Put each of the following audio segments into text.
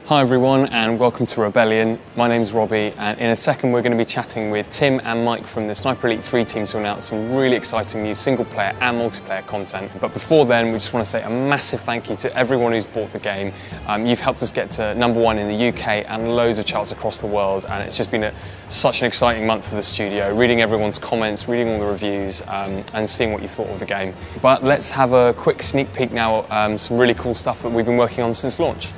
Hi everyone and welcome to Rebellion. My name's Robbie and in a second we're going to be chatting with Tim and Mike from the Sniper Elite 3 team to announce some really exciting new single player and multiplayer content. But before then we just want to say a massive thank you to everyone who's bought the game. You've helped us get to #1 in the UK and loads of charts across the world, and it's just been such an exciting month for the studio, reading everyone's comments, reading all the reviews and seeing what you thought of the game. But let's have a quick sneak peek now at some really cool stuff that we've been working on since launch.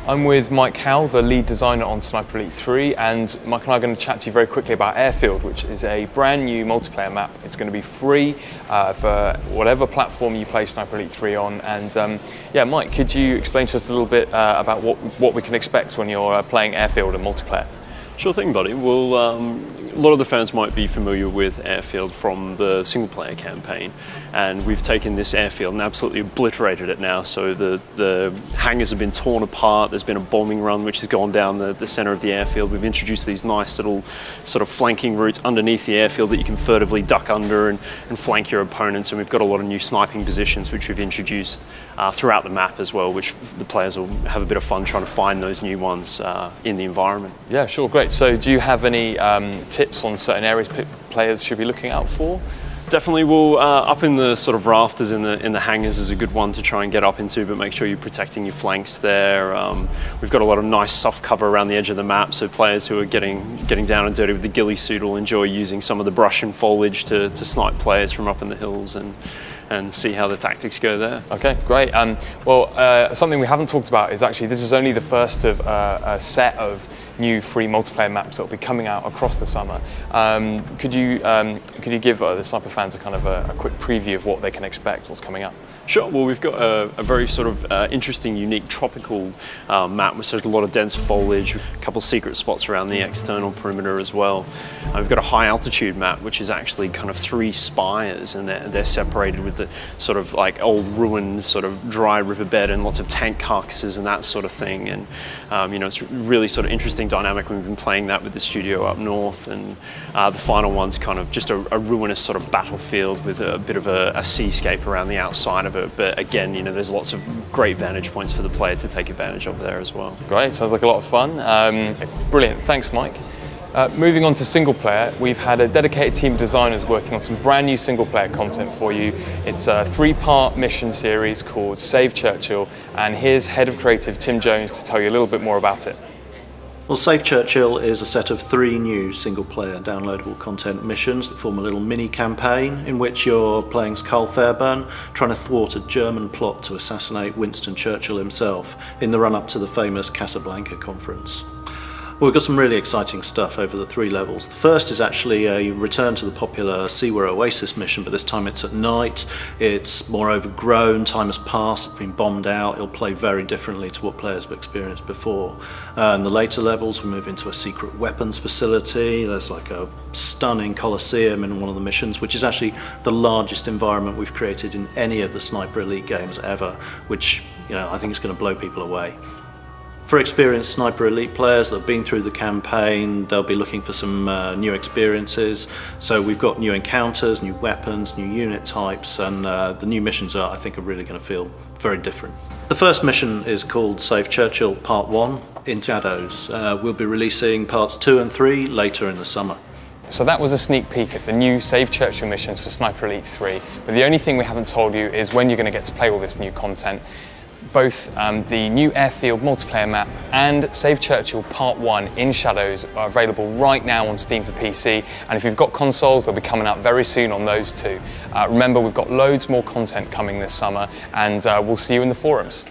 I'm with Mike Howell, the lead designer on Sniper Elite 3, and Mike and I are going to chat to you very quickly about Airfield, which is a brand new multiplayer map. It's going to be free for whatever platform you play Sniper Elite 3 on. And yeah, Mike, could you explain to us a little bit about what we can expect when you're playing Airfield and multiplayer? Sure thing, buddy. Well, a lot of the fans might be familiar with Airfield from the single-player campaign, and we've taken this airfield and absolutely obliterated it now. So the hangars have been torn apart. There's been a bombing run which has gone down the center of the airfield. We've introduced these nice little sort of flanking routes underneath the airfield that you can furtively duck under and flank your opponents. And we've got a lot of new sniping positions which we've introduced throughout the map as well, which the players will have a bit of fun trying to find those new ones in the environment. Yeah, sure, great. So do you have any tips on certain areas players should be looking out for? Definitely. Well, up in the sort of rafters in the hangars is a good one to try and get up into, but make sure you're protecting your flanks there. We've got a lot of nice soft cover around the edge of the map, so players who are getting down and dirty with the ghillie suit will enjoy using some of the brush and foliage to snipe players from up in the hills and see how the tactics go there. Okay, great. Well, something we haven't talked about is actually this is only the first of a set of new free multiplayer maps that will be coming out across the summer. Could you give the Sniper fans a kind of a quick preview of what they can expect, what's coming up? Sure. Well, we've got a very sort of interesting, unique tropical map with a lot of dense foliage, a couple of secret spots around the external perimeter as well. We've got a high altitude map, which is actually kind of 3 spires, and they're separated with the sort of like old ruined sort of dry riverbed and lots of tank carcasses and that sort of thing. And you know, it's really sort of interesting dynamic. We've been playing that with the studio up north, and the final one's kind of just a ruinous sort of battlefield with a bit of a seascape around the outside of it. But again, you know, there's lots of great vantage points for the player to take advantage of there as well. Great, sounds like a lot of fun. Brilliant, thanks Mike. Moving on to single player, we've had a dedicated team of designers working on some brand new single player content for you. It's a 3-part mission series called Save Churchill, and here's Head of Creative Tim Jones to tell you a little bit more about it. Well, Save Churchill is a set of 3 new single-player downloadable content missions that form a little mini-campaign in which you're playing as Carl Fairbairn, trying to thwart a German plot to assassinate Winston Churchill himself in the run-up to the famous Casablanca conference. Well, we've got some really exciting stuff over the 3 levels. The first is actually a return to the popular Siwa Oasis mission, but this time it's at night. It's more overgrown, time has passed, it's been bombed out. It'll play very differently to what players have experienced before. In the later levels, we move into a secret weapons facility. There's like a stunning coliseum in one of the missions, which is actually the largest environment we've created in any of the Sniper Elite games ever, which, you know, I think is going to blow people away. For experienced Sniper Elite players that have been through the campaign, they'll be looking for some new experiences. So we've got new encounters, new weapons, new unit types, and the new missions I think are really going to feel very different. The first mission is called Save Churchill Part 1 in Shadows. We'll be releasing parts 2 and 3 later in the summer. So that was a sneak peek at the new Save Churchill missions for Sniper Elite 3, but the only thing we haven't told you is when you're going to get to play all this new content. Both the new Airfield Multiplayer map and Save Churchill Part 1 in Shadows are available right now on Steam for PC, and if you've got consoles, they'll be coming out very soon on those too. Remember, we've got loads more content coming this summer, and we'll see you in the forums.